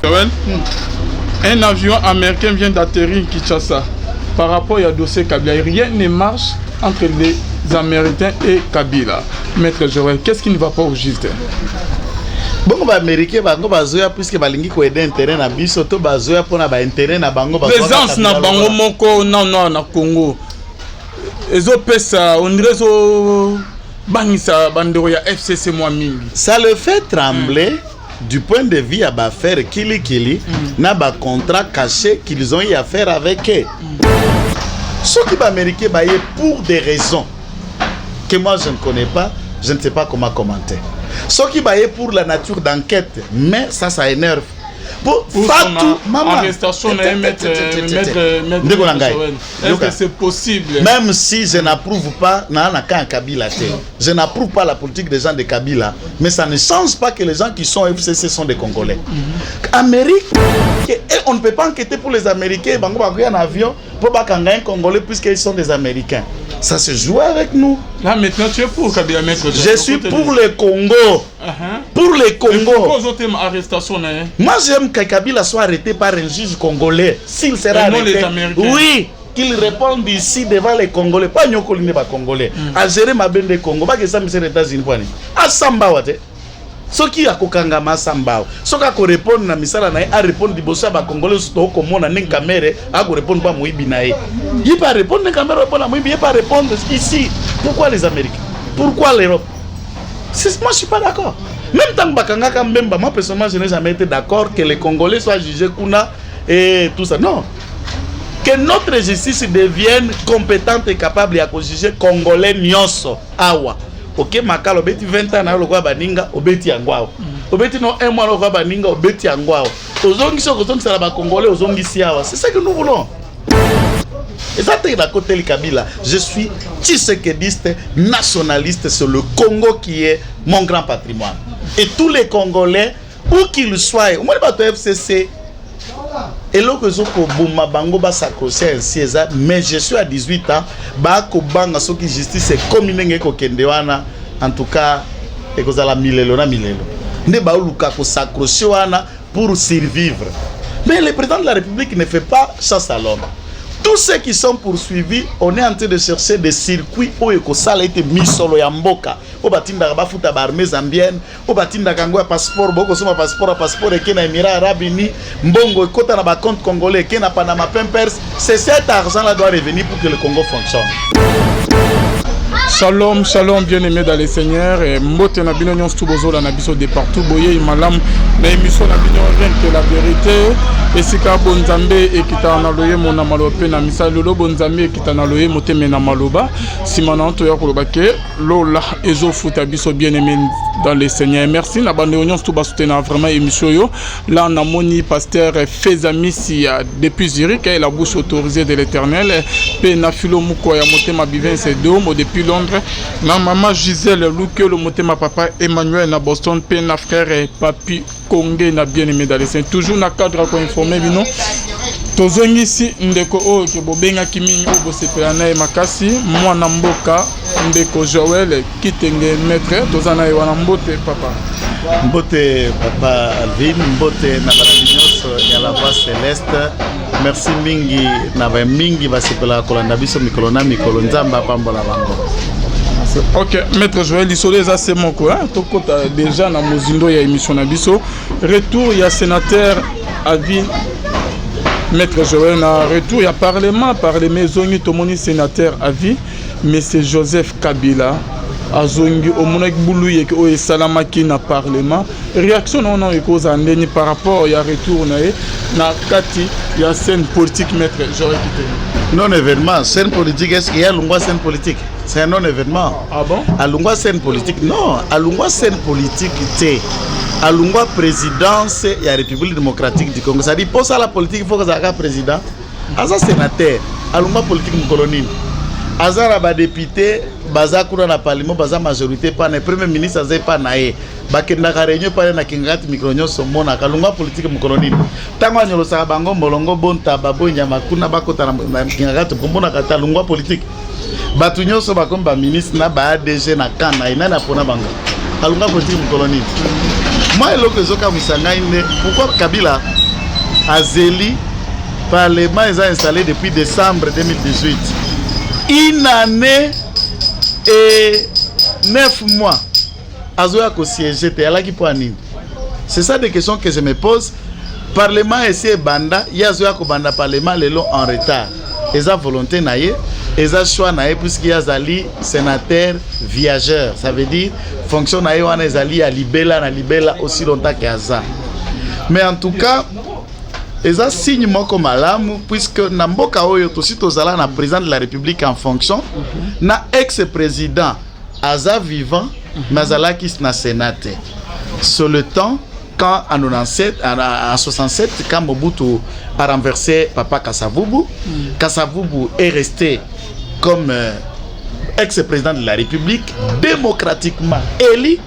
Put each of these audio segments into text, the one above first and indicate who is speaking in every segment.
Speaker 1: Un avion américain vient d'atterrir Kinshasa. Par rapport au dossier Kabila, rien ne marche entre les Américains et Kabila. Maître Joël, qu'est-ce qui ne va pas au juste?
Speaker 2: Bon, les Américains, puisque balingi ko aider intérêt na biso to bazoya pona ba intérêt na bango ba
Speaker 1: présence na bango moko na Congo. Ezo pesa on dirait zo bangisa bandero ya FCC moi mingi.
Speaker 2: Ça le fait trembler du point de vue à faire kili na ba contrat caché qu'ils ont eu à faire avec eux. Ceux qui Américains baillent pour des raisons que moi je ne connais pas, je ne sais pas comment commenter. Ceux qui baillent pour la nature d'enquête, mais ça énerve. Pour Fatou, maman.
Speaker 1: Arrestation est-ce que c'est possible?
Speaker 2: Même si je n'approuve pas, je n'approuve pas la politique des gens de Kabila, mais ça ne change pas que les gens qui sont FCC sont des Congolais. Amérique, on ne peut pas enquêter pour les Américains, un avion pour un Congolais puisqu'ils sont des Américains. Ça se joue avec nous.
Speaker 1: Là maintenant tu es pour Kabila, maître.
Speaker 2: Je suis pour le Congo. Pour le Congo.
Speaker 1: Pourquoi vous avez arrestation?
Speaker 2: Moi j'aime que Kabila soit arrêté par un juge congolais. S'il sera arrêté, oui, qu'il réponde ici devant les Congolais. Pas Nyokoline pas Congolais. À gérer ma bande de Congo. Pas que ça me soit les États-Unis. À Sambawate. Ce qui a kokanga masambao. Ce qui a répondre na misala na a répondre dibosa ba Congolais to ko mona nen caméra a ko répondre pas moyibi na e. Il pas répondre na caméra pas na moyibi, il pas répondre ici. Pourquoi les Américains? Pourquoi l'Europe? Moi je suis pas d'accord. Même tant bakanga kambemba, moi personnellement je n'ai jamais été d'accord que les Congolais soient jugés kuna et tout ça. Non. Que notre justice devienne compétente et capable de juger Congolais nyonso awa. Ok, makalo obeti 20 ans na lokwa baninga obeti yangwao. Obeti no 1 mois lokwa baninga obeti yangwao. Ozongi soko zongi sala ba Congolais ozongi siawa. C'est ça que nous voulons. Et ça t'es d'accord tel Kabila. Je suis tshisekidiste, nationaliste sur le Congo qui est mon grand patrimoine. Et tous les Congolais où qu'ils soient, au moins les FCC et là que zo ko buma bango ba s'accrocher ainsi mais je suis à 18 ans ba ko banga soki justice est comme ndenge ko kende wana en tout cas et ko zala milelo na milelo ne ba luka ko s'accrocher wana pour survivre. Mais le président de la République ne fait pas chasse à l'homme. Tous ceux qui sont poursuivis, on est en train de chercher des circuits où ça a été mis solo ya mboka. Au batinda ba futa ba armée zambienne, au batinda kango passeport, boko soma passeport et kena Émirats Arabes Unis, mbongo kota na ba compte congolais, kena Panama Papers. C'est cet argent là doit revenir pour que le Congo fonctionne.
Speaker 1: Shalom, shalom, bien-aimés dans les seigneurs. Et mbote na bino nyons tubozo la nabiso de partout. Boye malam na émission na bino rien que la vérité. Et si ka bonzambe et kita na loye mona malope na misalo lo bonzambe et kita na loye moteme na maloba. Simana to ya koloba ke lola ezo futa biso bien-aimés dans les seigneurs. Merci na bande nyons tuba soutenir vraiment émission yo. Là on a moni pasteur Fezamisi depuis Zurich et la bouche autorisée de l'Éternel. Pe na filo muko ya motema bivin c'est domo depuis Londres. Ma maman Gisèle Louke, le motema papa Emmanuel na Boston, pe na frère et papi Congé na bien-aimé dans les saints. Toujours na cadre ko informer bino. Tozongi ici ndeko o ke bobenga kiminyo bo sepelana e makasi mwana mboka ndeko Joël kitenge maître tozana e wana mbote papa.
Speaker 2: Mbote papa Alvin, mbote na batinyoso ya la voix céleste. Merci mingi na ba mingi basepela kolanda biso mikolo na mikolo nzamba pambola bango.
Speaker 1: Ok, maître Joël isolé ça c'est mon quoi. Tokota déjà na mozindo ya émission na biso. Retour ya sénateur Avi maître Joël na retour ya parlement zongi tomoni sénateur Avi monsieur Joseph Kabila azongi omonak buluye ke o esalamaki na parlement réaction non ekoza ndeni par rapport ya retour na kati ya scène politique maître Joël Kitenge.
Speaker 2: Non événement, scène politique, est-ce qu'il y a Lungwa scène politique? C'est un non événement.
Speaker 1: Ah bon?
Speaker 2: À Lungwa scène politique, non. À Lungwa scène politique, c'est à Lungwa présidence et la République démocratique du Congo. Ça dit pour ça la politique, il faut que ça soit président. À ça sénateur, à Lungwa politique colonie. Azara ba député, baza kuna na parlement, baza majorité pas na premier ministre azai pas nae. Bakenda ka réunion pas na kingati mikronyo somona kalunga politique mkoloni. Tango anyolo sa bango molongo bonta babo nyama kuna bakota na kingati pombona kata lungwa politique. Batu nyoso bakomba ministre na ba ADG na kana ina na pona bango. Kalunga politique mkoloni. Moi, pourquoi Kabila Azeli, Parlement est installé depuis décembre 2018. Une année et 9 mois. Azoya ko siège te ala ki poani. C'est ça des questions que je me pose. Parlement essaie banda, yazoya ko banda parlement lelo en retard. Eza volonté naie, eza choix naie puisqu'il y a zali sénateur viageur. Ça veut dire fonction naie wana ezali à libela na libela aussi longtemps que aza. Mais en tout cas, eza signe moko malamu puisque na mboka oyo tosi tozala na président de la République en fonction, na ex-président aza vivant, mazalaki na sénateur. Sur le temps quand en 67, quand Mobutu a renversé Papa Kasavubu, Kasavubu est resté comme ex-président de la République, démocratiquement élu,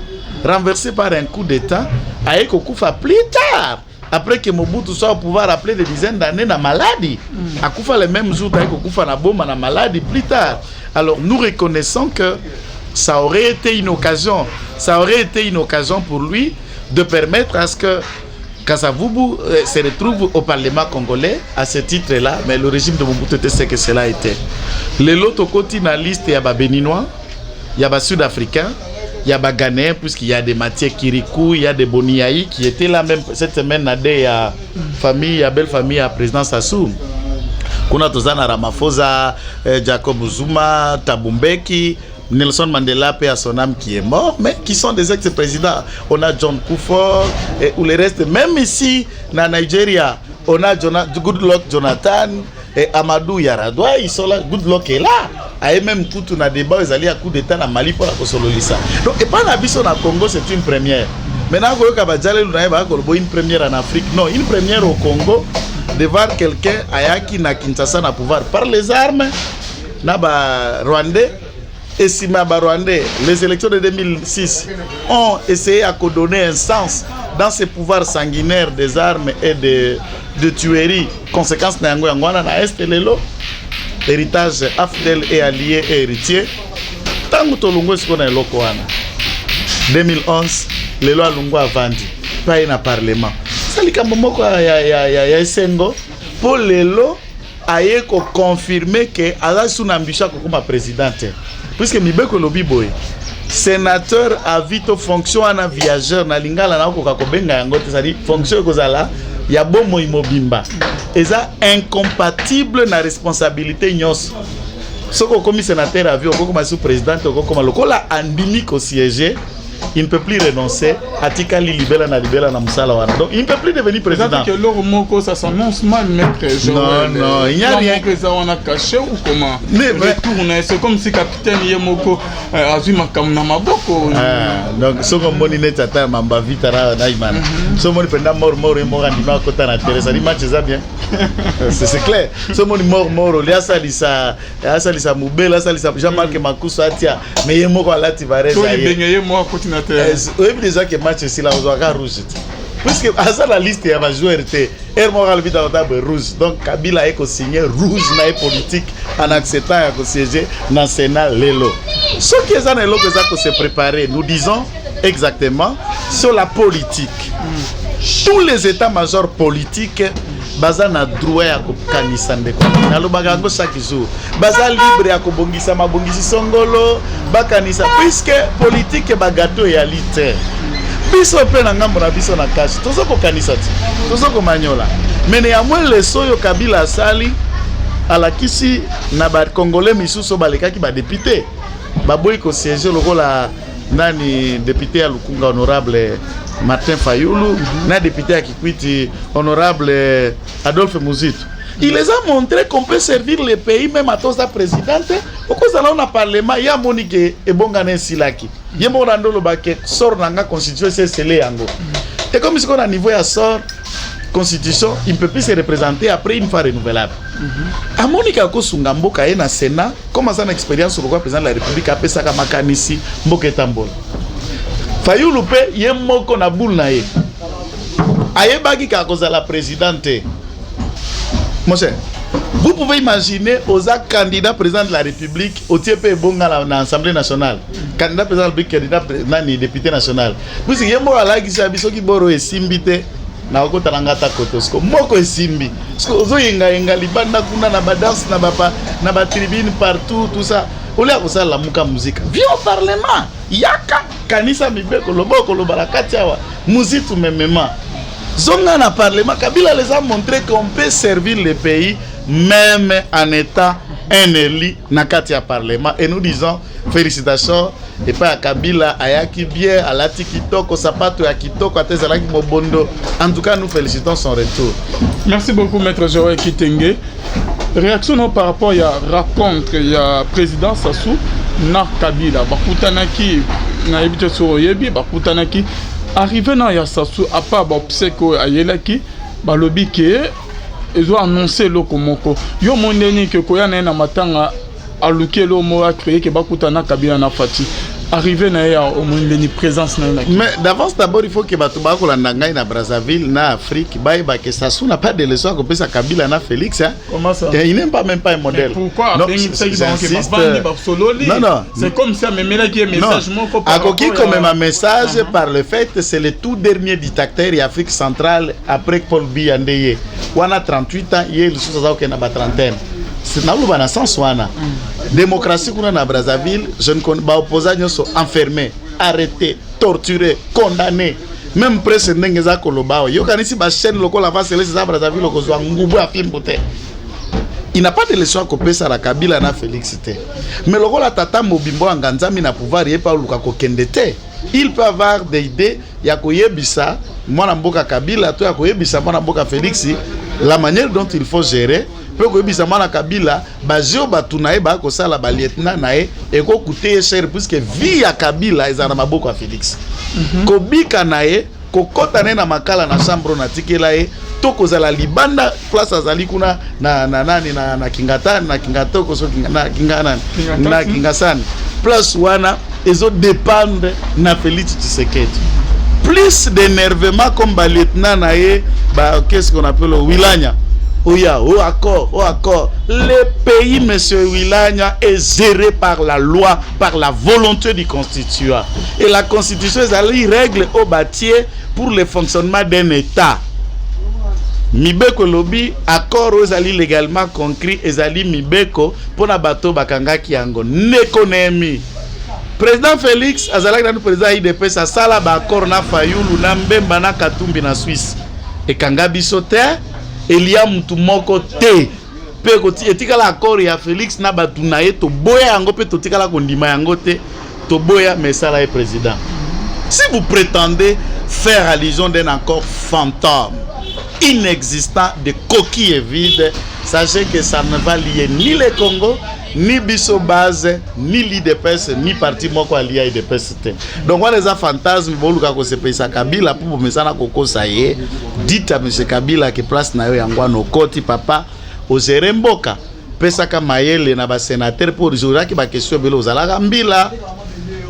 Speaker 2: renversé par un coup d'État, a Ekokufa plus tard, après que Mobutu soit au pouvoir après des dizaines d'années dans maladie. A Kufa le même jour, Ekokufa na bomba na maladie plus tard. Alors nous reconnaissons que ça aurait été une occasion pour lui de permettre à ce que Kasavubu se retrouve au Parlement congolais à ce titre-là, mais le régime de Mobutu était ce que cela a été. Les autres côtés dans la liste, il y a des Béninois, il y a des Sud-Africains, il y a des Ghanéens, puisqu'il y a des Mathieu Kirikou, il y a des Boniaï qui étaient là même cette semaine, il y a belle famille à président Sassou. Kuna Tozana Ramaphosa, Jacob Zuma, Tabumbeki, Nelson Mandela, paix à son âme, qui est mort, mais qui sont des ex-présidents. On a John Kufuor ou les restes. Même ici, dans Nigeria, on a Goodluck Jonathan et Amadou Yaradua, ils sont là. Goodluck est là. Et même quand on a débat, ils allaient à coup d'état dans Mali pour la Kosololisa. Donc, et pas la mission au Congo, c'est une première. Maintenant, une première en Afrique. Non, une première au Congo, de voir quelqu'un qui na Kinshasa na pouvoir par les armes, na ba Rwandais. Et si Rwandais, les élections de 2006 ont essayé à donner un sens dans ces pouvoirs sanguinaires des armes et de tueries, conséquences na Est Lelo, héritage Afdel et allié et héritier. Tango Tolungo ce qu'on a loko wana. 2011, Lelo Alungo a vendu, pas un parlement. Ça li kamomoko ya esengo pour Lelo aye ko confirmer que ala sous ambition comme présidente. Puisque Mibeko lobi boy, sénateur à vite fonction en viageur na lingala na ko benga yango te sadi fonction kozala ya bomo imobimba. Eza incompatible na responsabilité nyos. Soko comme sénateur à vie ko comme sous président ko comme lokola andimi ko siéger, il ne peut plus renoncer à Tikali Libela na Moussala wana. Donc il ne peut plus devenir président.
Speaker 1: Que l'or moko ça s'annonce mal maître Joël.
Speaker 2: Non, il n'y a rien
Speaker 1: que ça on a caché ou comment. Mais c'est comme si capitaine Yemoko a vu makamna maboko.
Speaker 2: Donc ce qu'on moni net ata mamba vitara naimana. Ce moni pendant mort et mort andima kota na terre ça dit match ça bien. C'est clair. Ce moni mort li asalisa mubela asalisa Jean-Marc Makusu atia mais Yemoko alati vareza. Oui, déjà que match ici là on doit rouge. Puisque à la liste il y a joueur était moral vite dans table rouge. Donc Kabila a signé rouge na politique en acceptant à siéger dans le Sénat Lelo. Ce qui est en Lelo que ça que se préparer, nous disons exactement sur la politique. Tous les états-majors politiques baza na droit ya kokanisa ndeko na lobaka ngo chaque jour baza libre ya kobongisa mabongisi songolo bakanisa puisque politique ba gâteau ya lite biso pe na ngambo na biso na kashi tozo kokanisa ti tozo ko manyola mene ya mwe leso yo Kabila sali alakisi na ba congolais misuso balekaki ba député baboyi ko siéger lokola nani député ya Lukunga honorable Martin Fayulu, na député à Kikwiti, honorable Adolphe Mouzitu. Il les a montré qu'on peut servir le pays même à tous la présidente. Pourquoi ça on a parlement, il y a Monique et Bongane Silaki. Il y a Morando Lobake, sort dans la constitution, c'est scellé yango. Et comme ce qu'on a niveau à sort constitution, il ne peut plus se représenter après une fois renouvelable. À Monique Kosunga Mboka et na Sénat, comme ça une expérience sur le président de la République a Pesaka Makanisi, Mboka Tambol. Fayulu pe yemoko na boule na ye. Ayebaki ka koza la présidente. Mon cher, vous pouvez imaginer aux candidat président de la République au TP Bonga na Assemblée nationale. candidat président le candidat nani député national puisque yembo ala kisa biso ki boro esimbite na okota ngata kotosko moko esimbi zo yenga libanda kuna na badance na bapa na ba tribune partout tout ça olia ko sala muka musique viens au parlement yaka kanisa mibeko loboko lobalakati awa muzitu memema zonga na parlement Kabila les a montré qu'on peut servir le pays même en étant un élu na katia parlement et nous disons félicitations et pas à Kabila ayaki bien alati kitoko sapato ya kitoko atezalaki mobondo. En tout cas nous félicitons son retour.
Speaker 1: Merci beaucoup maître Joël Kitenge. Réaction par rapport à la rencontre ya président Sassou na Kabila bakutanaki na ebite so yebi bakutanaki arrivé na ya Sassou à part obseko ayelaki balobi ke ils ont annoncé lokomoko yo mondeni ke koya na matanga aluke lo mo a créé que bakutana Kabila na Fati arrivé na ya au mondeni présence na
Speaker 2: mais d'avance d'abord il faut que batuba ko landanga na Brazzaville na Afrique ba que Sassou n'a pas de leçon à copier sa Kabila na Félix hein.
Speaker 1: Comment ça
Speaker 2: il n'est pas même pas un modèle.
Speaker 1: Mais pourquoi non c'est comme ça mais là qui est message mon copain
Speaker 2: akoki comme un message par le fait c'est le tout dernier dictateur en Afrique centrale après Paul Biya ndeye wana 38 ans il est sous ça na ba trentaine c'est na lu bana sens wana démocratie kuna na Brazzaville je ne connais pas opposants sont enfermés arrêtés torturés condamnés même presse ndenge za kolobao yo kanisi ba chaîne lokola va céleste za Brazzaville lokozwa ngubu a film pote. Il n'a pas de leçon à copier ça la Kabila na Félix te mais lokola tata mobimbo anganzami na pouvoir yé pa luka ko kendete il peut avoir des idées ya koyebisa mwana mboka Kabila to ya koyebisa mwana mboka Félix la manière dont il faut gérer peut koyebisa mwana Kabila bazio batunae ba ko sala ba lieutenant nae e ko coûter cher puisque vie ya Kabila ezana maboko ya Félix kobika nae kokota na makala na chambre na tikela e toko za la libanda place azali kuna na kingatani na kingatoko so na kingana na kingasani plus wana ezo dépendre na Félix Tshisekedi plus d'énervement comme ba lieutenant nae ba qu'est-ce qu'on appelle Wilanya oya au accord le pays monsieur Wilanya est géré par la loi par la volonté du constituant et la constitution est règle au bâtier pour le fonctionnement d'un état. Mibeko lobi accord ezali légalement concret ezali mibeko pona bato bakangaki yango neko nemi président Félix azalaki na président IDPS asala ba accord na Fayulu na Mbemba na Katumbi na Suisse e kanga biso te elia mutu moko te pe ko etikala accord ya Félix na batu na ye to boya yango pe to tikala ko ndima yango te to boya mesala e président. Si vous prétendez faire allusion d'un accord fantôme inexistant de coquilles vides, sachez que ça ne va lier ni le Congo, ni Bisso Base, ni l'IDPS, ni parti moko allié à l'IDPS. Donc on les a fantasmes, boluka ko se pesa Kabila pour mesana koko saye. Dites à monsieur Kabila que place na yo yangwa no koti papa ozere mboka. Pesa ka mayele na ba sénateur pour aujourd'hui ki ba question belo ozala mbila.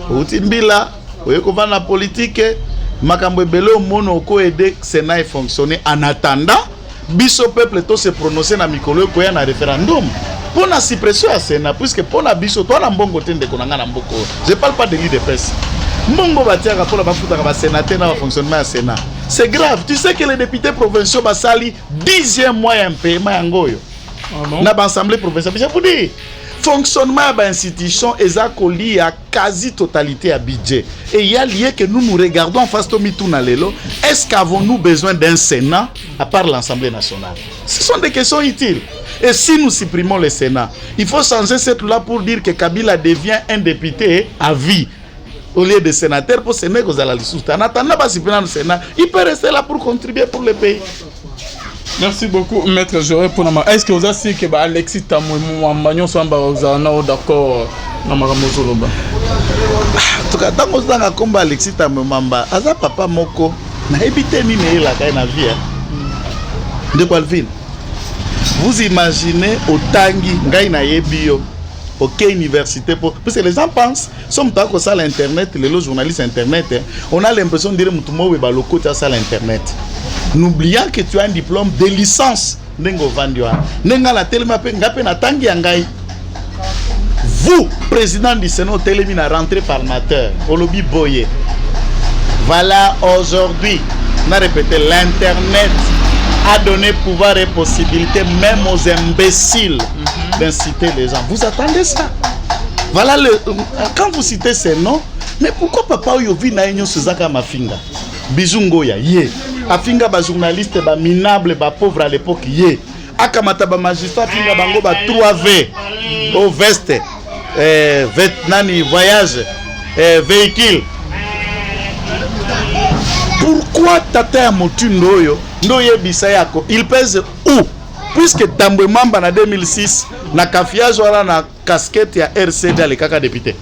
Speaker 2: Outi mbila, oyeko vana politique. Makambo ebele mono ko aider Sénat et fonctionner en attendant biso peuple to se prononcer na mikolo ko ya na référendum pour la suppression à Sénat puisque pour la biso to na mbongo tende ko na mboko je parle pas de l'IDPS mbongo batiaka pour la bafuta ba sénateur na fonctionnement à Sénat c'est grave tu sais que les députés provinciaux basali 10e mois en paiement yangoyo na ba assemblée provinciale je vous dis fonctionnement de l'institution est accolé à quasi totalité à budget. Et il y a lié que nous regardons en face de Mitouna Lelo. Est-ce qu'avons-nous besoin d'un Sénat à part l'Assemblée nationale? Ce sont des questions utiles. Et si nous supprimons le Sénat, il faut changer cette loi pour dire que Kabila devient un député à vie au lieu de sénateur pour Sénat aux Alalisous. En attendant de supprimer le Sénat, il peut rester là pour contribuer pour le pays.
Speaker 1: Merci beaucoup, maître Joël Ponama. Est-ce que vous avez dit que Alexis Tamouamagnon soit d'accord dans Maramozoloba?
Speaker 2: En tout cas, tant que vous avez dit Alexis Tamouamba, Aza papa moko, na habité ni la caille na vie. De quoi le film? Vous imaginez au Tangi, Ngaï na Yebio, ok université pour parce que les gens pensent sommes pas que ça l'internet les journalistes internet on a l'impression de dire mutumo we baloko ta ça l'internet n'oubliant que tu as un diplôme de licence nengo vandiwa nenga la telema pe ngape na tangi ngai vous président du Sénat télémine à rentrée parlementaire au lobby Boye. Voilà, aujourd'hui, on a répété, l'internet a donné pouvoir et possibilité même aux imbéciles d'inciter les gens. Vous attendez ça? Voilà, quand vous citez ces noms, mais pourquoi papa Oyovi na enyo Suzaka Mafinga? Bijungoya, ye. Afinga ba journaliste, ba minable, ba pauvre à l'époque, ye. Akamata ba magistrat, finga bango ba 3V au veste, nani voyage, véhicule. Pourquoi Tata Motundo yo Ndoye Bisayako il pèse où? Puisque Tambwe Mamba na 2006 na kafiage wala na casquette ya RCD à l'écaka député.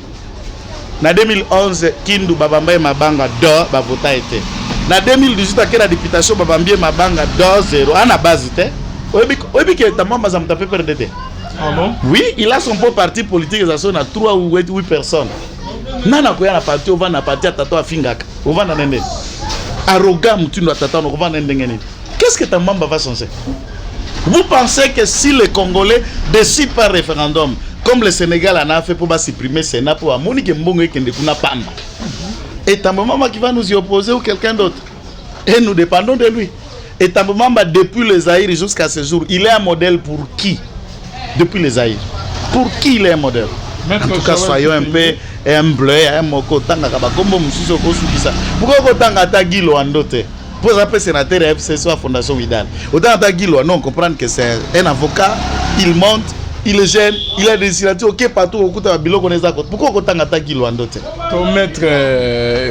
Speaker 2: Na 2011 Kindu Babambaye Mabanga do ba vota été. Na 2018 akela députation Babambie Mabanga do 0 ana base té. Oyebi ke Tambamba za mtape perdete.
Speaker 1: Ah bon?
Speaker 2: Oui, il a son propre parti politique ça sonne à 3 ou 8 personnes. Nana koya na parti on va na parti Tata Afingaka. On va na nende. Arrogant, qu'est-ce que Tambamba va changer? Vous pensez que si les Congolais décident par référendum, comme le Sénégal en a fait pour supprimer le Sénat, pour Monique Mbongo et Kendekuna Pamba, et Tambamba qui va nous y opposer ou quelqu'un d'autre, et nous dépendons de lui. Et Tambamba, depuis les Zaïre jusqu'à ce jour, il est un modèle pour qui? Depuis les Zaïre. Pour qui il est un modèle? En tout cas, soyons un peu humbles, un moko tanga kabakombo mususo kosukisa. Pourquoi tanga ta Gilo Andote? Pour appeler sénateur FCC à Fondation Vidal. Autant ta Gilo, non, comprendre que c'est un avocat, il monte, il est jeune, il a des signatures, ok, partout au côté de Bilo qu'on est à côté. Pourquoi tanga ta Gilo Andote?
Speaker 1: Ton maître,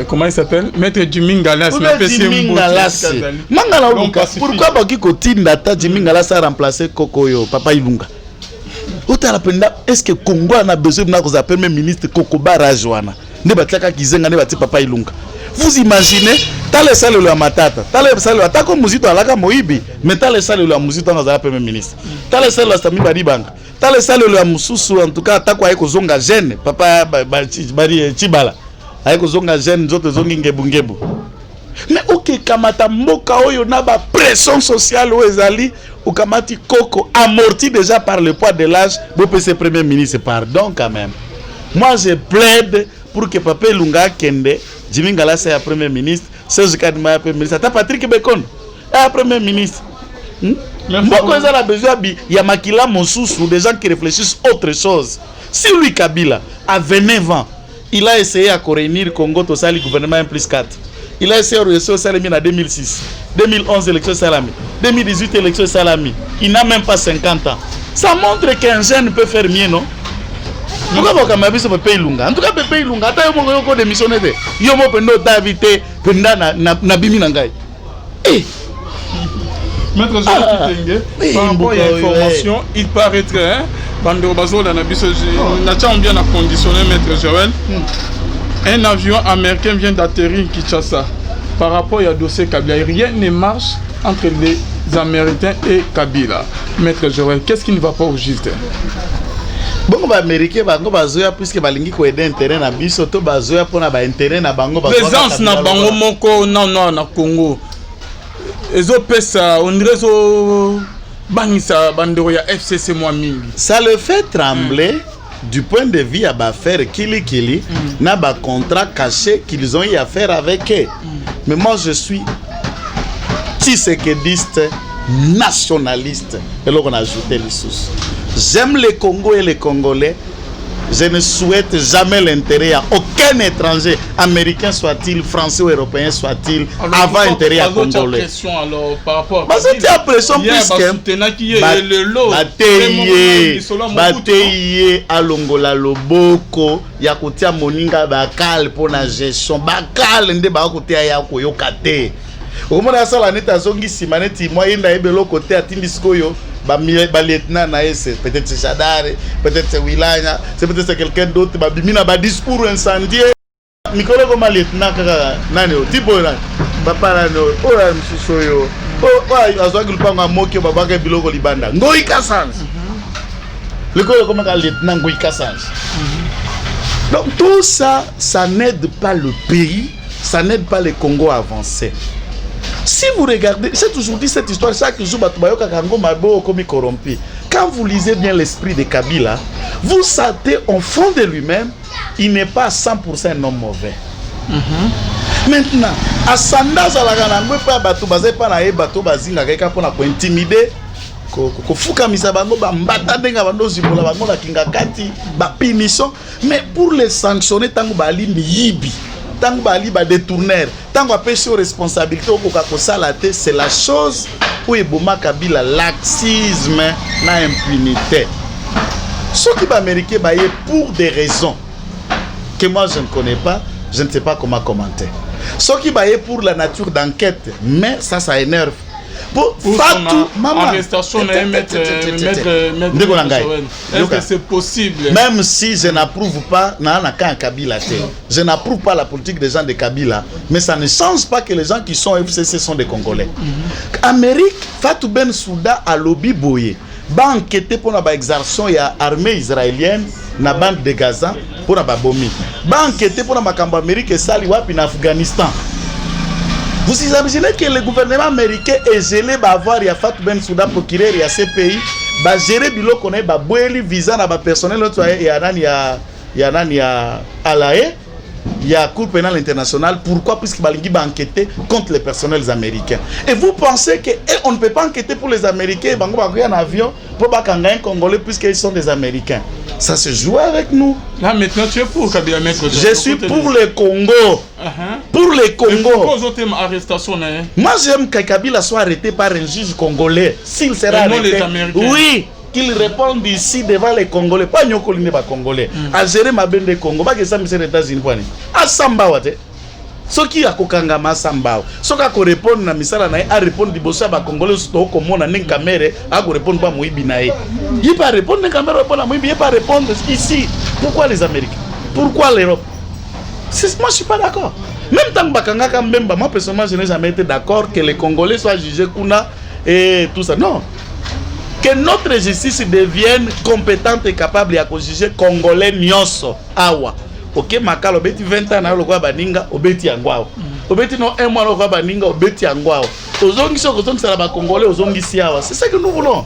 Speaker 1: comment il s'appelle? Maître Jimmy Galas.
Speaker 2: Jimmy Galas. Mangala Luka. Pourquoi Baki Kotinda ta Jimmy Galas a remplacé Kokoyo, Papa Ilunga? Est-ce que Congo a besoin de appeler même ministre Kokoba Rajwana? Papa Ilunga. Vous imaginez, t'as le salaire de la matata, t'as le salaire de la musique à la Moïbi, mais t'as le salaire de la musique dans la premier ministre. T'as le salaire de la Sami Badibang, t'as le salaire de la Moussou, en tout cas, t'as quoi avec Zonga Gène, papa Bari Chibala, avec Zonga Gène, d'autres Zongingebungebu. Mais ok, Kamata Moka Oyo Naba, pression sociale au Ezali, ou Kamati Koko, amorti déjà par le poids de l'âge, vous pouvez ser premier ministre, pardon quand même. Moi je plaide pour que Papa Lunga Kende, Jimmy Ngala c'est premier ministre, Serge Kadima est premier ministre, t'as Patrick Bekon est premier ministre. Pourquoi ils ont besoin de Yamakila Monsoussou, des gens qui réfléchissent autre chose. Si lui Kabila a 29 ans, il a essayé à réunir Congo au sein du gouvernement 1+4. Il a essayé de réussir au Salami en 2006, 2011 élection Salami, 2018 élection Salami. Il n'a même pas 50 ans. Ça montre qu'un jeune peut faire mieux, non? Pourquoi vous avez dit que Pépé Ilunga? En tout cas, Pépé Ilunga, attends, vous avez démissionné. Vous avez invité na bimi nangai. Eh!
Speaker 1: Maître Jean par rapport à l'information, il paraîtrait, Bandero Bazola n'a bien conditionné, Maître Joël. Un avion américain vient d'atterrir Kinshasa. Par rapport au dossier Kabila, rien ne marche entre les Américains et Kabila. Maître Joël, qu'est-ce qui ne va pas au juste?
Speaker 2: Bon, les Américains, puisque les aider intérêt na biso to bazoya pour na intérêt na bango
Speaker 1: présence na bango moko na Congo. Ezopesa on dirait zo bangisa bandero ya FCC moi mingi.
Speaker 2: Ça le fait trembler. Du point de vue à faire Kili n'a pas contrat caché qu'ils ont eu à faire avec eux. Mais moi je suis tisséquediste, nationaliste. Et là on a ajouté les sources. J'aime les Congos et les Congolais. Je ne souhaite jamais l'intérêt à aucun étranger, américain soit-il, français ou européen soit-il, avant l'intérêt à Congolais. Parce que tu as pression puisque Bateye alongola loboko ya kotia moninga bakal pour la gestion bakal nde ba kotia ya koyoka te. Okomona sala neta zongi simaneti moi inda ebelo kote atindi skoyo ba lieutenant na ese peut-être c'est Chadare, peut-être c'est Wilanya, c'est peut-être c'est quelqu'un d'autre ba bimina ba discours incendié. Mikolo comme lieutenant kaka nani o tipo na papa na no o la msusoyo. O azwaki lupanga moki babaka biloko libanda. Ngoi Kassange. Le corps comme un lieutenant Ngoi Kassange. Donc tout ça, ça n'aide pas le pays, ça n'aide pas les Congo à avancer. Si vous regardez, j'ai toujours dit cette histoire, chaque jour, Batubayo Kakango Mabo comme corrompu. quand vous lisez bien l'esprit de Kabila, vous sentez au fond de lui-même, il n'est pas à 100% un homme mauvais. Maintenant, à Sandaz à la Ganangwe, pas bateau basé par la bateau bazinga keka pour la intimider. Kofuka misabango ba mbata denga bando zibola bango la kingakati ba punition, mais pour les sanctionner tango bali miyibi, tango bali ba détourner, tango apêcher aux responsabilités au kokako salate, c'est la chose où Eboma Kabila laxisme na impunité. Ce qui va américain bailler pour des raisons que moi je ne connais pas, je ne sais pas comment commenter. Ce qui va pour la nature d'enquête, mais ça énerve. Pour Fatou, maman.
Speaker 1: Arrestation est-ce que c'est possible?
Speaker 2: Même si je n'approuve pas, Kabila, je n'approuve pas la politique des gens de Kabila, mais ça ne change pas que les gens qui sont FCC sont des Congolais. Amérique, Fatou Ben Souda a lobby boye. Ba enquêter pour la exercition il y a armée israélienne na bande de Gaza pour la bombing. Ba enquêter pour la makambo Amérique sali wapi en Afghanistan. Vous imaginez que le gouvernement américain est gelé ba avoir ya Fatou Ben Souda procureur ya CPI ba gérer bilo connaît ba boeli visa na ba personnel l'autre ya nani ya Alaé. Il y a Cour pénale internationale. Pourquoi? Puisque Balingi va enquêter contre les personnels américains. Et vous pensez qu'on ne peut pas enquêter pour les Américains? Bango va en avion pour Bakanga un Congolais puisqu'ils sont des Américains. Ça se joue avec nous.
Speaker 1: Là maintenant tu es pour Kabila mettre.
Speaker 2: Je suis pour le Congo. Pour le Congo.
Speaker 1: Pourquoi vous avez arrestation?
Speaker 2: Moi j'aime que Kabila soit arrêté par un juge congolais. S'il sera arrêté. Oui. Qu'il réponde ici devant les Congolais, pas Nyokoline ba Congolais. À gérer ma bende Congo, pas que ça me les États-Unis poani. À Sambawate. Ce qui a kokanga ma Sambaw. Ce qui a répondre na misala na a répondre dibosa ba Congolais sto ko mona nen camere, a ko répondre pas moyibi na e. Il pas répondre na caméra pas na moyibi, il pas répondre ici. Pourquoi les Américains? Pourquoi l'Europe? Moi je suis pas d'accord. Même tant bakanga kambemba, moi personnellement je n'ai jamais été d'accord que les Congolais soient jugés kuna et tout ça. Non. Que notre justice devienne compétente et capable de juger Congolais nyonso awa. Ok, makalo beti 20 ans na lokwa baninga obeti yangwao. Obeti no 1 mois lokwa baninga obeti yangwao. Ozongi soko sala ba Congolais ozongi siawa. C'est ça que nous voulons.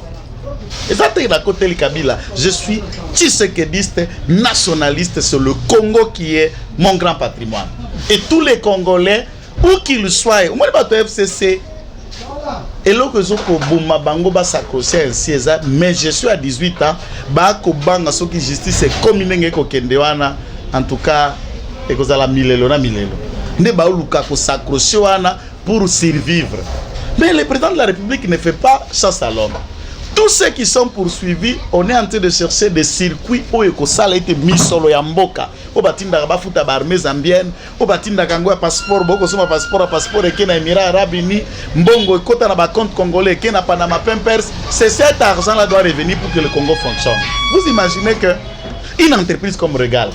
Speaker 2: Et ça t'es la côté Kabila. Je suis tshisekediste, nationaliste, c'est le Congo qui est mon grand patrimoine. Et tous les Congolais où qu'ils soient, au moins bato FCC et là que zoko boma bango ba s'accrocher ainsi mais je suis à 18 ans ba ko banga soki justice est communenge ko kendewana en tout cas et que la milelo na milelo ne ba luka ko s'accrocher wana pour survivre. Mais le président de la République ne fait pas chasse à l'homme. Tous ceux qui sont poursuivis, on est en train de chercher des circuits où ça a été mis solo ya mboka. Au batinda ba futa ba armée zambienne, au batinda kango ya passeport, boko soma passeport et que na Émirats Arabes Unis, mbongo kota na ba compte congolais, que na Panama Papers, c'est cet argent là doit revenir pour que le Congo fonctionne. Vous imaginez que une entreprise comme Regal,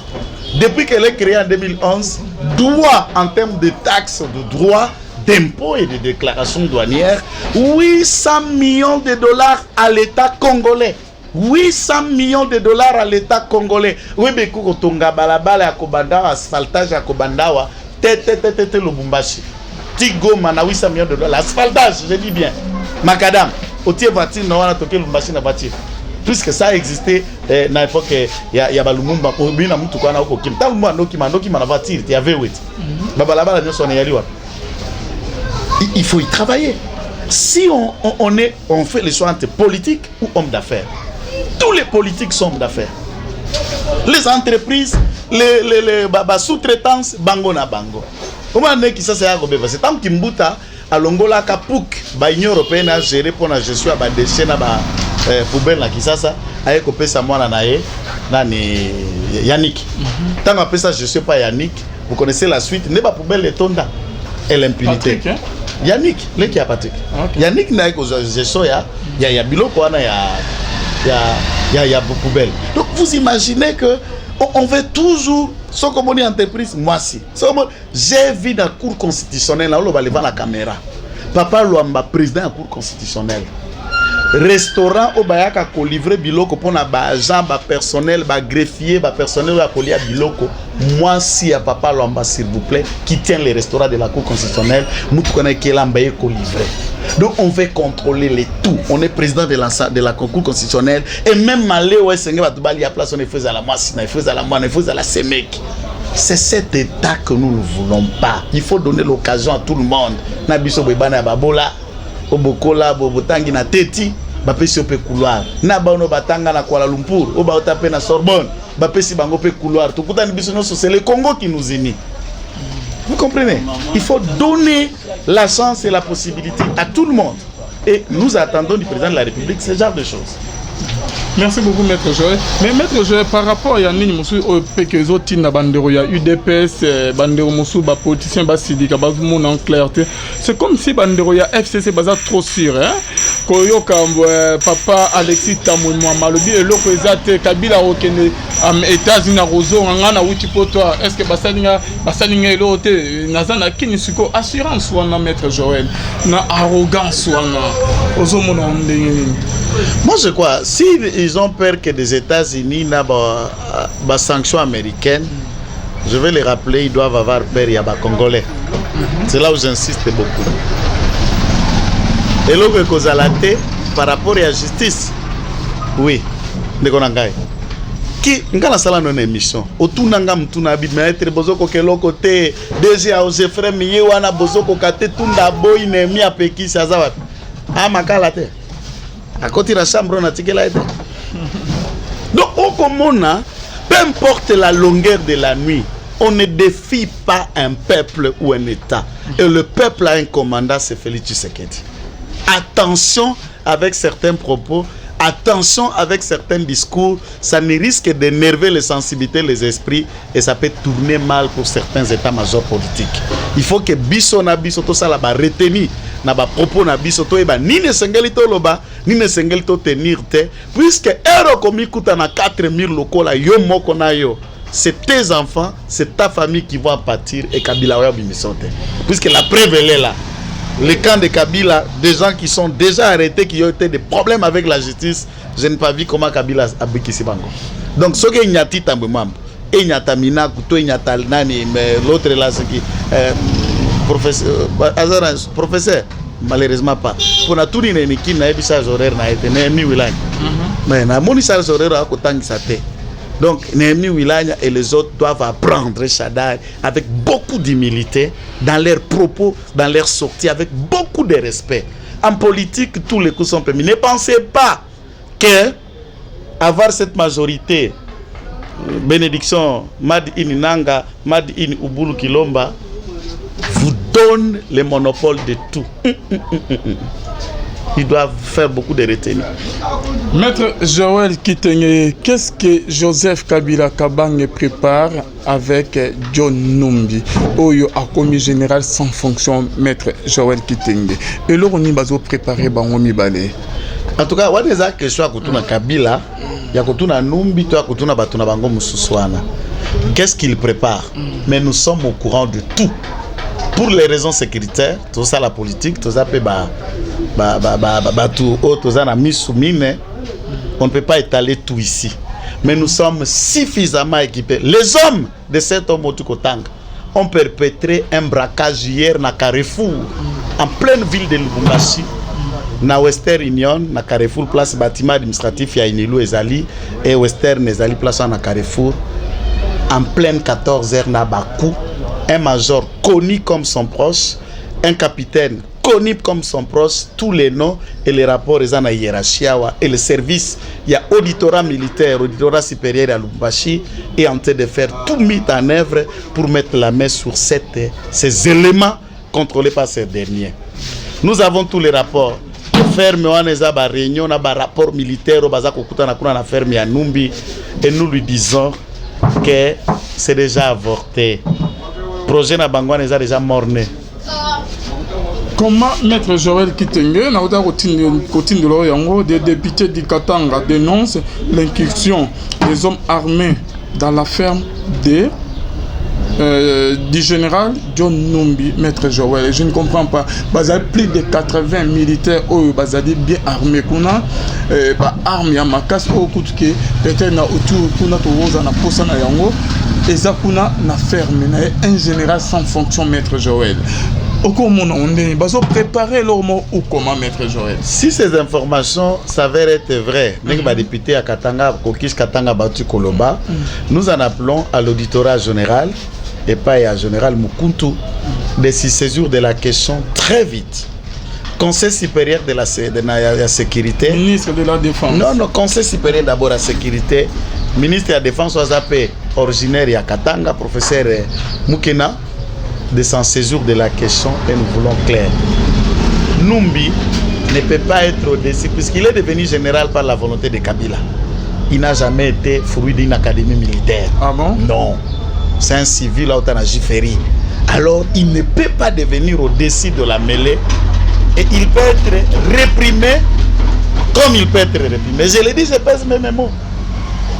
Speaker 2: depuis qu'elle est créée en 2011, doit en termes de taxes, de droits, d'impôts et de déclarations douanières 800 millions de dollars à l'État congolais. 800 millions de dollars à l'État congolais. Oui, mais quand on a balabala à Kobanda, asphaltage à Kobandawa, tete Lubumbashi. Tigoma na 800 millions de dollars. Asphaltage, je dis bien. Macadam, au tiers voiture, non, on a toqué Lubumbashi na voiture. Puisque ça a existé à l'époque, il y a Balumumba, il y a Moutoukana, il y a Moutoukana, voiture, il y avait 8. Balabala, nous sommes allés. Il faut y travailler. Si on fait les choix entre politiques ou hommes d'affaires, tous les politiques sont hommes d'affaires. Les entreprises, les sous-traitances, bango na bango. Comment on est qui ça c'est à Robé? C'est tant qu'il m'bouta à l'Ongola Kapouk, l'Union européenne a géré pour la gestion à des déchets na poubelle na Kisasa, avec au pesa moi na Yannick. Tant qu'on appelle ça je sais pas Yannick, vous connaissez la suite, n'est pas poubelle et tonda et l'impunité.
Speaker 1: Patrick, hein?
Speaker 2: Yannick, les qui a Patrick. Okay. Yannick n'a que gestion il y a biloko il y a poubelle. Donc vous imaginez que on veut toujours ce comme on est entreprise moi si. J'ai vu dans la cour constitutionnelle là on va lever la caméra. Papa Luamba président de la cour constitutionnelle. Restaurant au bayaka ko livrer biloko pour na ba agent ba personnel ba greffier ba personnel ba kolia biloko. Moi si à Papa Luamba s'il vous plaît qui tient les restaurants de la cour constitutionnelle, mutu kona ke lambaye ko livrer. Donc on veut contrôler les tout. On est président de la concours constitutionnel et même malé ouais Seigneur va te balayer à place on est fait à la masse, on est fait à la moine, on est fait à la semec. C'est cet état que nous ne voulons pas. Il faut donner l'occasion à tout le monde. Na biso bebana babola, obokola, bobotangi na teti, bapesi ope couloir. Na baono batanga na Kuala Lumpur, oba otape na Sorbonne, bapesi bango pe couloir. Tukuta ni biso c'est le Congo qui nous unit. Vous comprenez? Il faut donner la chance et la possibilité à tout le monde. Et nous attendons du président de la République ce genre de choses.
Speaker 1: Merci beaucoup, Maître Joël. Mais Maître Joël, par rapport à Yannick Moussou, au Pekezo, Tina Bandero, il y a UDPS, Bandero Moussou, politicien, Sidika, Bazoumon en clarté. C'est comme si Bandero, il y a FCC, Baza trop sûr. Koyo, papa Alexis Tamouma, Malobi, et l'autre, Kabila, Okene, États-Unis, Rozo, Rangana, Wichipoto, est-ce que Bassaninga et l'autre, Nazana, Kinisuko, assurance, ou un Maître Joël, na arrogance, ou un Ozomon.
Speaker 2: Moi je crois, si ils ont peur que des États-Unis n'aient des sanctions américaines, je vais les rappeler, ils doivent avoir peur, il y a des Congolais. C'est là où j'insiste beaucoup. Et là où par rapport à la justice, oui, qui ngana sala non émission otuna nga mtuna bi maître bozoko keloko te déjà aux frères miye wana bozoko kate tunda boy nemi apeki saza wapi amakala te à côté de la chambre on a tiré la tête. Donc au Comona, peu importe la longueur de la nuit, on ne défie pas un peuple ou un État. Et le peuple a un commandant, c'est Félix Tshisekedi. Attention avec certains propos, attention avec certains discours, ça ne risque d'énerver les sensibilités, les esprits, et ça peut tourner mal pour certains états-majors politiques. Il faut que biso na biso to sala ba retenir na ba propos na biso to eba ni ne sengeli to loba ni ne sengeli to tenir te, puisque ero komi kuta na 4000 locaux la yo moko na yo, c'est tes enfants, c'est ta famille qui vont en pâtir et Kabila wa bimisote. Puisque la preuve elle est là. Le camp de Kabila, des gens qui sont déjà arrêtés, qui ont été des problèmes avec la justice, je n'ai pas vu comment Kabila a briqué ces banques. Donc, ce qui est nyati tambemam, et nyata mina, kuto nyata nani, mais l'autre là, c'est qui, professeur, malheureusement pas. Pour na tout les qui n'a pas charge horaire n'a été né wilaya. Mais na moni charge horaire à côté qui s'attend. Donc, Néhémie Wilanya et les autres doivent apprendre Shaddai avec beaucoup d'humilité dans leurs propos, dans leurs sorties, avec beaucoup de respect. En politique, tous les coups sont permis. Ne pensez pas que avoir cette majorité, bénédiction, Madi Ininanga, Madi In Ubulu Kilomba, vous donne le monopole de tout. Ils doivent faire beaucoup de retenue.
Speaker 1: Maître Joël Kitenge, qu'est-ce que Joseph Kabila Kabange prépare avec John Numbi, Oyo a commis général sans fonction, Maître Joël Kitenge. Et là, on y va préparer Bangomi Balé.
Speaker 2: En tout cas, on a des questions à Kotuna Kabila, il y a Kotuna Numbi, il y a Kotuna Batuna Bango Moussouswana. Qu'est-ce qu'il prépare? Mais nous sommes au courant de tout. Pour les raisons sécuritaires, tout ça la politique, tout ça peut on ne peut pas étaler tout ici. Mais nous sommes suffisamment équipés. Les hommes de cet homme Otukotanga ont perpétré un braquage hier à Carrefour, en pleine ville de Lubumbashi, na Western Union, na Carrefour, place bâtiment administratif ya Inilou Ezali, et Western Ezali, place na Carrefour, en pleine 14h na Bakou. Un major connu comme son proche, un capitaine connu comme son proche, tous les noms et les rapports en hiérarchie et le service, il y a auditorat militaire, auditorat supérieur à Lubumbashi est en train de faire tout mis en œuvre pour mettre la main sur ces éléments contrôlés par ces derniers. Nous avons tous les rapports. Ferme on a ba réunion, on a ba rapport militaire au bazak okuta na kuna na ferme ya Numbi et nous lui disons que c'est déjà avorté. Projet na Bangouane est déjà morné.
Speaker 1: Comment Maître Joël Kitenge, des députés du Katanga dénoncent l'incursion des hommes armés dans la ferme du général John Numbi, Maître Joël. Je ne comprends pas. Il y a plus de 80 militaires bien armés. Il y a des armes, peut-être un général sans fonction, Maître Joël. préparer leur mot ou comment, Maître Joël?
Speaker 2: Si ces informations s'avèrent être vraies, député à Katanga, Kokis Katanga Batu Koloba, nous en appelons à l'auditorat général et pas à général Mukuntu de se saisir de la question très vite. Conseil supérieur de la sécurité.
Speaker 1: Ministre de la Défense.
Speaker 2: Non, Conseil supérieur d'abord de la sécurité. Ministre de la Défense, originaire à Katanga, professeur Mukena, de s'en saisir de la question et nous voulons clair. Numbi ne peut pas être au-dessus puisqu'il est devenu général par la volonté de Kabila. Il n'a jamais été fruit d'une académie militaire.
Speaker 1: Ah bon?
Speaker 2: Non. C'est un civil à Giferi. Alors, il ne peut pas devenir au-dessus de la mêlée et il peut être réprimé comme il peut être réprimé. Je le dis, je pèse mes mots.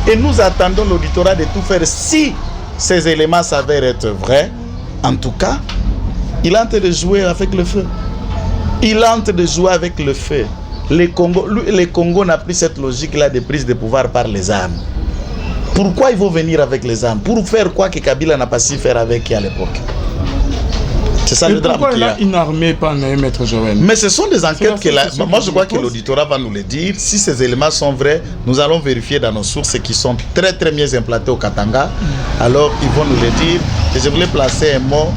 Speaker 2: Et nous attendons l'auditorat de tout faire. Si ces éléments s'avèrent être vrais, en tout cas, il est en train de jouer avec le feu. Il est en train de jouer avec le feu. Le Congo n'a plus cette logique-là de prise de pouvoir par les armes. Pourquoi ils vont venir avec les armes? Pour faire quoi que Kabila n'a pas su faire avec à l'époque? C'est ça le drame.
Speaker 1: Pourquoi il a une armée par Maître Joël?
Speaker 2: Mais ce sont des enquêtes que moi je crois que l'auditorat va nous le dire. Si ces éléments sont vrais, nous allons vérifier dans nos sources qui sont très très bien implantées au Katanga. Alors ils vont nous le dire. Et je voulais placer un mot,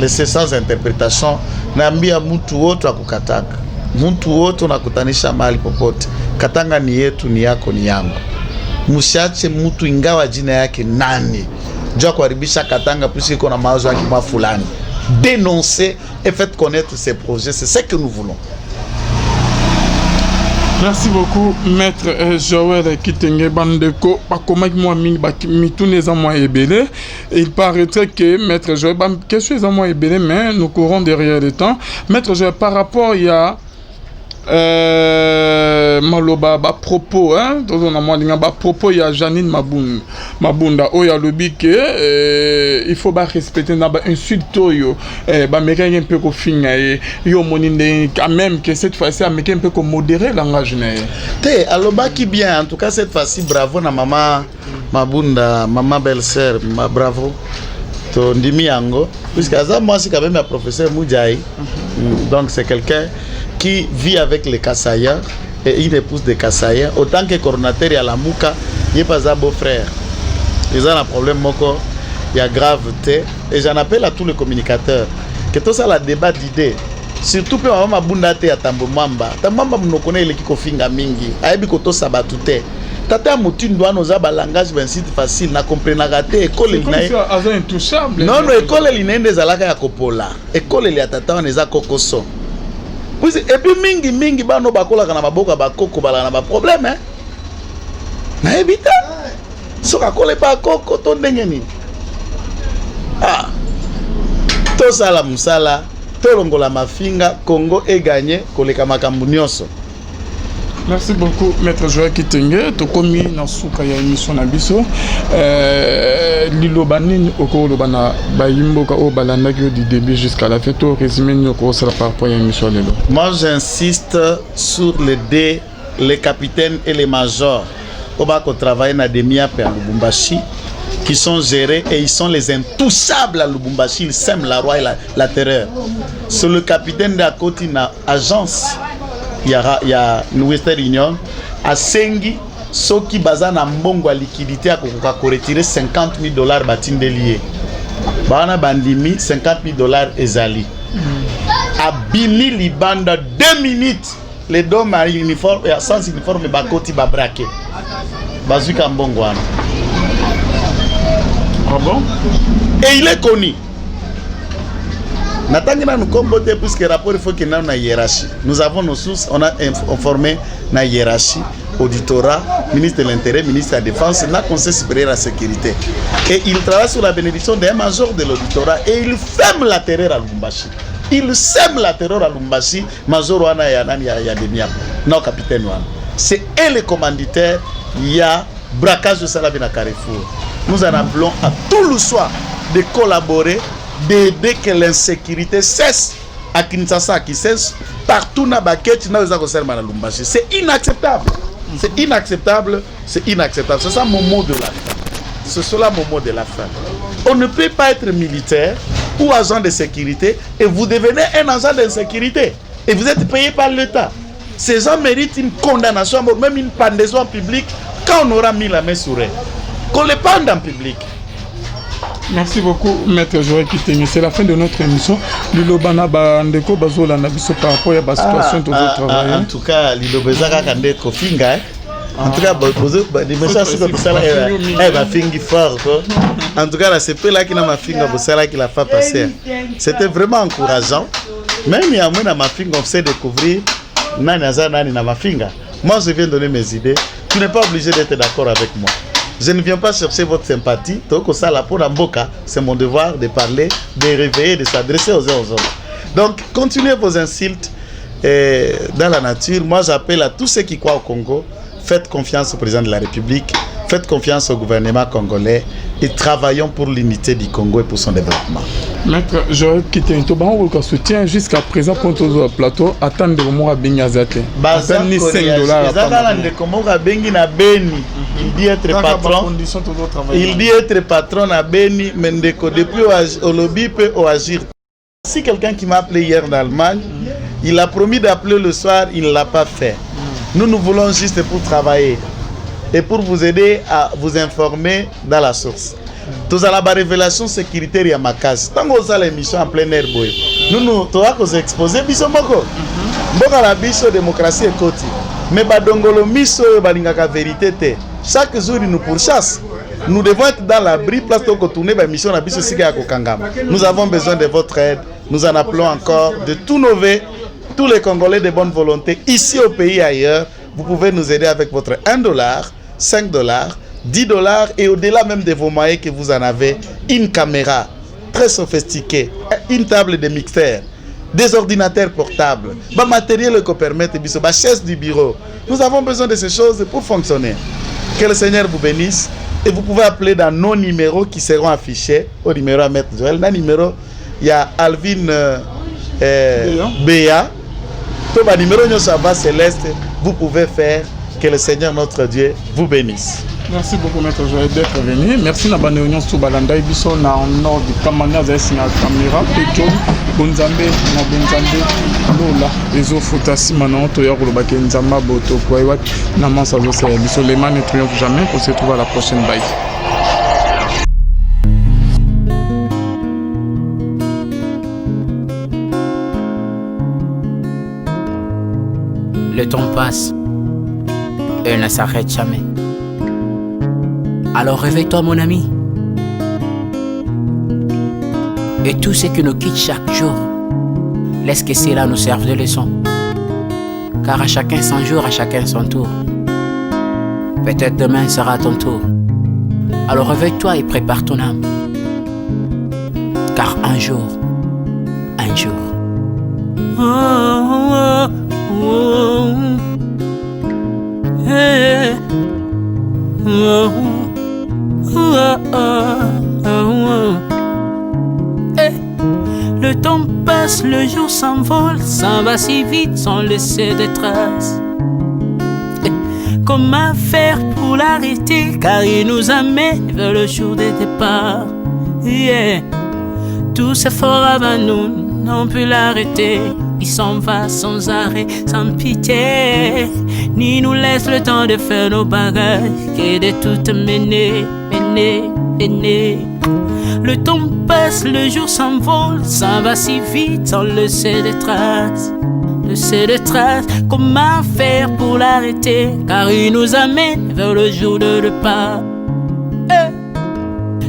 Speaker 2: laisser sans interprétation. Naambia mtu wote wa kukataka. Mtu wote unakutanisha mahali popote. Katanga ni yetu, ni yako, ni yangu. Msiache mtu ingawa jina yake nani. Jua kuharibisha Katanga puisque iko na mawazo yake mwa fulani. Dénoncer et faites connaître ces projets, c'est ce que nous voulons.
Speaker 1: Merci beaucoup, Maître Joël Kitenge Bandeko. Il paraîtrait que Maître Joël, qu'est-ce que mais nous courons derrière le temps. Maître Joël, par rapport il y a maloba ba propos propos ya Janine Mabunda oya lobi que il faut pas respecter na ba insulto yo ba meka un peu ko finga yo moninde quand même que cette fois-ci ameka un peu ko modérer langage na
Speaker 2: te aloba qui bien en tout cas cette fois-ci bravo na maman Mabunda maman belle-sœur bravo to ndimi yango puisque ça moi c'est quand même un professeur Moudjaï donc c'est quelqu'un qui vit avec les Kassaya et une épouse de Kassaya. Autant que coordinateur à la Mouka, il n'est pas un beau-frère. Ils ont un problème, il y a gravité. Et j'en appelle à tous les communicateurs que tout ça, la débat d'idées. Surtout que maman Bundate à Tambomamba. Tambomamba, nous connaissons les Kikofinga Mingi. Aïbi Koto Sabatute. Tata Moutine doit nous avoir un langage facile. Na comprendre raté. École
Speaker 1: intouchable.
Speaker 2: Non, non, école est des alaka ya Kopola. École est à Tata, on est à Kokoso. Et puis mingi bano bakola kana maboka bakoko bala na ba problème hein na ebita so ka kole ba koko to ndengeni to sala musala to longola mafinga Congo est gagné koleka makambu nyonso.
Speaker 1: Merci beaucoup, Maître Joël Kitenge. Tu commis dans souka ya émission na biso. Lilo banin oko lobana bayimboka o balanda du début jusqu'à la fin. Tout résumé nous ko sera par point émission lelo.
Speaker 2: Moi j'insiste sur les capitaines et les majors au bas qu'on travaille na Demia pe à Lubumbashi qui sont gérés et ils sont les intouchables à Lubumbashi, ils sèment la roi et la terreur. C'est le capitaine de la côte na agence il y a Western Union à Sengi soki bazana mbongo liquidité à retirer $50,000 batinde lié bana bandimi $50,000 ezali à Bini Libanda 2 minutes les dômes à uniforme et sans uniforme bakoti ba braqué bazuka mbongo wana.
Speaker 1: Ah bon?
Speaker 2: Et il est connu. Natangina nous comboter puisque rapport il faut qu'il y ait une hiérarchie. Nous avons nos sources, on a informé la hiérarchie, auditorat, ministre de l'Intérieur, ministre de la Défense, na conseil supérieur de la sécurité. Et il travaille sur la bénédiction d'un major de l'auditorat et il ferme la terreur à Lubumbashi. Il sème la terreur à Lubumbashi, major wana ya nani ya Demia, non capitaine wana. C'est eux les commanditaires, il y a braquage de Salabina Carrefour. Nous en appelons à tout le soir de collaborer, d'aider que l'insécurité cesse à Kinshasa, qui cesse partout dans Baket, dans les Akosserma à Lubumbashi. C'est inacceptable. C'est inacceptable. C'est inacceptable. C'est ça mon mot de la fin. C'est cela mon mot de la fin. On ne peut pas être militaire ou agent de sécurité et vous devenez un agent d'insécurité. Et vous êtes payé par l'État. Ces gens méritent une condamnation, même une pendaison publique quand on aura mis la main sur eux. Qu'on les pende en public.
Speaker 1: Merci beaucoup, Maître Joël Kitenge. C'est la fin de notre émission. Lilobana Bandeko Bazola Nabiso par rapport à la situation de votre travail.
Speaker 2: En tout cas, Lilobezaka Kande Kofinga. En tout cas, les messages que ça va finir fort. En tout cas, c'est peu là qui n'a ma finger pour ça qui l'a fait passer. C'était vraiment encourageant. Même il y a moins ma finger, on sait découvrir Nani na ma finger. Moi, je viens donner mes idées. Tu n'es pas obligé d'être d'accord avec moi. Je ne viens pas chercher votre sympathie. C'est mon devoir de parler, de réveiller, de s'adresser aux uns aux autres. Donc, continuez vos insultes dans la nature. Moi, j'appelle à tous ceux qui croient au Congo. Faites confiance au président de la République. Faites confiance au gouvernement congolais. Et travaillons pour l'unité du Congo et pour son développement.
Speaker 1: Maître Joël Kitenge, on soutient jusqu'à présent pour le plateau. Attendre le mois Benyazate.
Speaker 2: $5. Il dit être patron. Il dit être patron à Beni, mais depuis au lobby peut agir. Si quelqu'un qui m'a appelé hier d'Allemagne, il a promis d'appeler le soir, il ne l'a pas fait. Nous voulons juste pour travailler et pour vous aider à vous informer dans la source. Tous à la révélation sécuritaire à ma case. Tant que vous avez l'émission en plein air, nous devons exposer bisomoko. Mboka la biso démocratie et côté. Mais badongolo miso balingaka vérité te. Chaque jour ils nous pourchassent. Nous devons être dans l'abri place de tourner la mission na biso sika kokangama. Nous avons besoin de votre aide. Nous en appelons encore de tous nos vœux, tous les Congolais de bonne volonté ici au pays et ailleurs. Vous pouvez nous aider avec votre $1, $5, $10 et au-delà même de vos moyens que vous en avez, une caméra très sophistiquée, une table de mixeur, des ordinateurs portables, le matériel qui permet la chaise du bureau. Nous avons besoin de ces choses pour fonctionner. Que le Seigneur vous bénisse et vous pouvez appeler dans nos numéros qui seront affichés au numéro à Maître Joël. Dans le numéro, il y a Alvin Béa. Tout le numéro Céleste, vous pouvez faire. Que le Seigneur notre Dieu vous bénisse.
Speaker 1: Merci beaucoup, Maître Joël, d'être venu. Merci à la réunion sur Balanda et Bisson en nord du Kamania, Zesina Caméra, Pétion, Bonzambe, Nabonzambe, Lola, Ezo Fotasi, Manon, Toya, Rolobake, Nzama, Boto, Kwaiwak, Naman, Sazo, Bisson, les mains ne triomphent jamais. On se retrouve à la prochaine. Bye.
Speaker 3: Le temps passe. Et ne s'arrête jamais. Alors réveille-toi mon ami. Et tout ce qui nous quitte chaque jour, laisse que cela nous serve de leçon. Car à chacun son jour, à chacun son tour. Peut-être demain sera ton tour. Alors réveille-toi et prépare ton âme. Car un jour. Oh, oh, oh. Hey. Oh, oh, oh, oh. Hey. Le temps passe, le jour s'envole, s'en va si vite sans laisser de traces. Hey. Comment faire pour l'arrêter, car il nous amène vers le jour de départ. Yeah. Tout c'est fort avant nous, on peut l'arrêter. Il s'en va sans arrêt, sans pitié, ni nous laisse le temps de faire nos bagages, que de tout mener. Le temps passe, le jour s'envole, s'en va si vite sans laisser de traces. Comment faire pour l'arrêter, car il nous amène vers le jour de repas.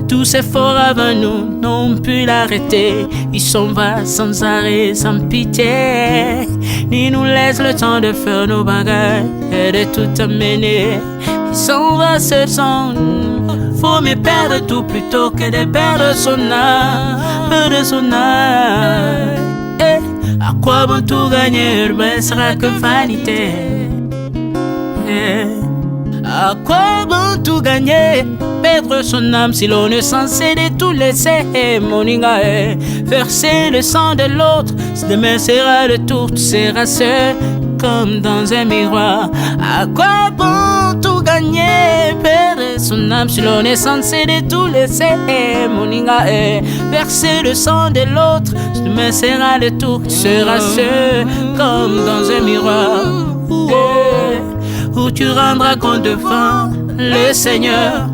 Speaker 3: Tous ces forts avant nous n'ont pu l'arrêter. Il s'en va sans arrêt, sans pitié, ni nous laisse le temps de faire nos bagages et de tout amener. Il s'en va seul sans nous. Faut mieux perdre tout plutôt que de perdre son âme. À quoi bon tout gagner, mais sera que vanité. À quoi bon tout gagner, perdre son âme si l'on est censé de tout laisser. Moninga, verser le sang de l'autre, demain sera le tour, tu seras seul comme dans un miroir. À quoi bon tout tout gagner, perdre son âme sur l'on est censé de tout laisser. Moninga verser le sang de l'autre, demain sera le tour qui sera seul, comme dans un miroir, où tu rendras compte devant le Seigneur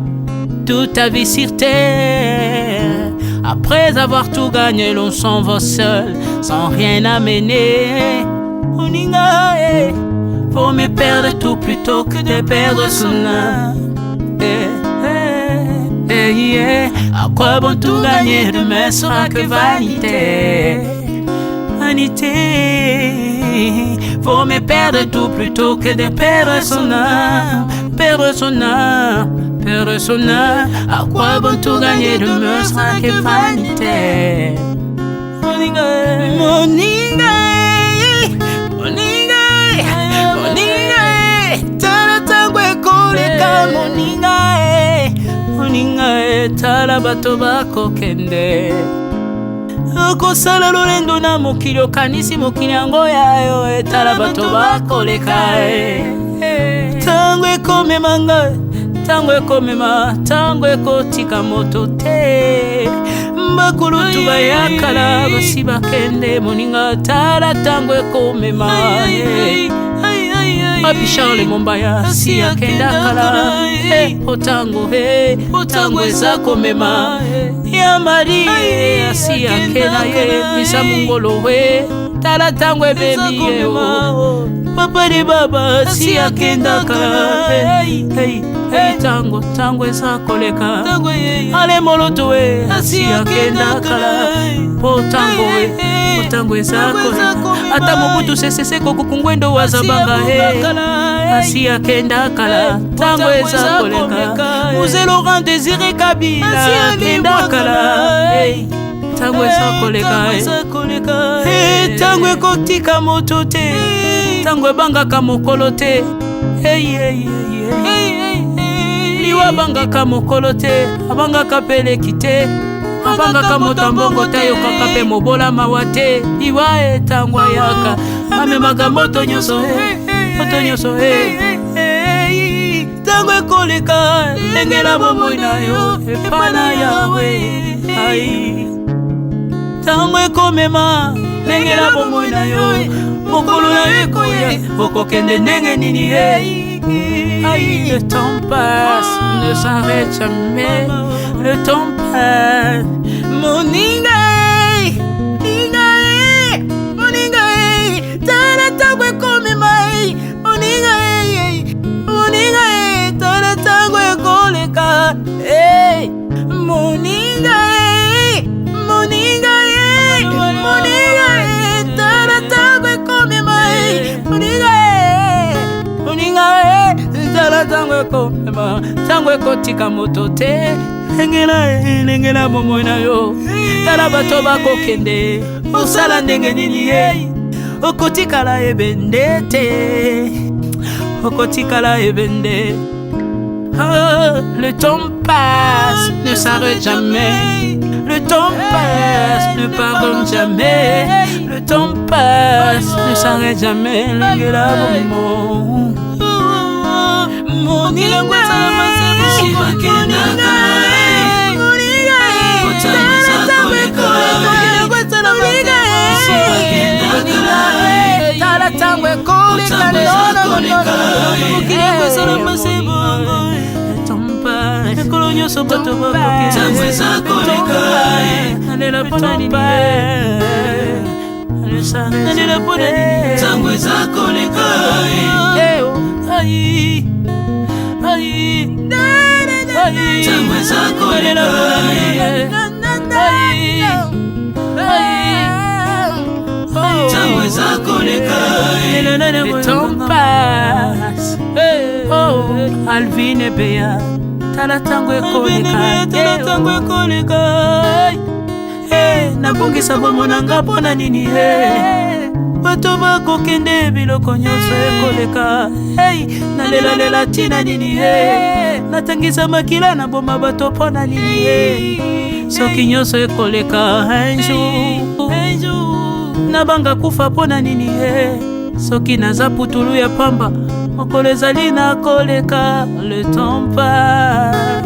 Speaker 3: toute ta vie sur terre. Après avoir tout gagné, l'on s'en va seul, sans rien amener. Moninga, faut me perdre tout plutôt que de perdre son âme. À quoi bon tout gagner, demain sera que vanité. Vanité, faut me perdre tout plutôt que de perdre son âme. Perdre son âme, perdre son âme. À quoi bon tout gagner, demain sera que vanité. Moninga, Moninga, Moninga, Moninga, tala tango ekoleka. Moninga, Moninga, tala bato bako kende. Okosala lolendo na mokili okanisi mokili yango yayo, tala bato bako leka. Tango ekomema ngai, tango ekomema, tango ekotika moto te. Bakulutu bayakala basi bakende. Moninga, tala tango ekomema. Papi Charles Mombaya si akenda kala. Otango otango eza komema. Ya Marie si akenda Misa Mungolo tala tango ebebi Papa de baba si akenda kala. Tango tango eza koleka. Ale moloto si akenda kala. Potango otango eza koleka. Ata Mobutu sese kokukungwendo wazabanga asi akenda kala. Tango eza koleka. Uze Laurent Désiré Kabila akenda kala. Tango eza koleka. Tango ekotika moto te, tango ebangaka mokolo te. Liwa bangaka mokolo te, abangaka peleki te, abangaka moto mbongo te, yokaka pe mobola mawa te. Liwa tango ayaka amemaka moto nyonso moto nyonso tango ekoleka. Lengela bomoi na yo epana yawe. Tango ekomema lengela bomoi na yo, mokolo na yo ekoya okokende ndenge nini. Le temps passe, ne s'arrête jamais. Le temps passe. Moninga, Moninga, Moninga, tala tango ekomema. Moninga, Moninga, tala tango ekoleka. Moninga, Moninga, Moninga, tala tango ekomema. Moninga, Moninga, tala tango ekomema. Tango ekotika moto te. Lengela bomoi na yo, tala bato bakokende. Osala ndenge nini okotikala ebende te, okotikala ebende. Le temps passe, ne s'arrête jamais. Le temps passe, ne pardonne jamais. Le temps passe, ne s'arrête jamais. Lengela bomoi. Moninga, tala tango ekoleka. Ekolo nyonso bato bakokende. Tango eza koleka. Nalela mpona nini nalela mpona nini. Tango eza koleka. Tango eza koleka. Tango eza koleka. Le temps passe. Oh, Alvin et Béa, tala tango ekoleka. Tala tango ekoleka. Nabongisa bomona nga mpona nini. Bato bakokende biloko nyonso ekoleka. Nalela tina nini. Natangisa makila na boma bato mpona nini. Soki nyonso ekoleka. Un jour nabanga kufa mpona nini. Soki naza putulu ya pamba mokolo ezali na koleka, le temps passe.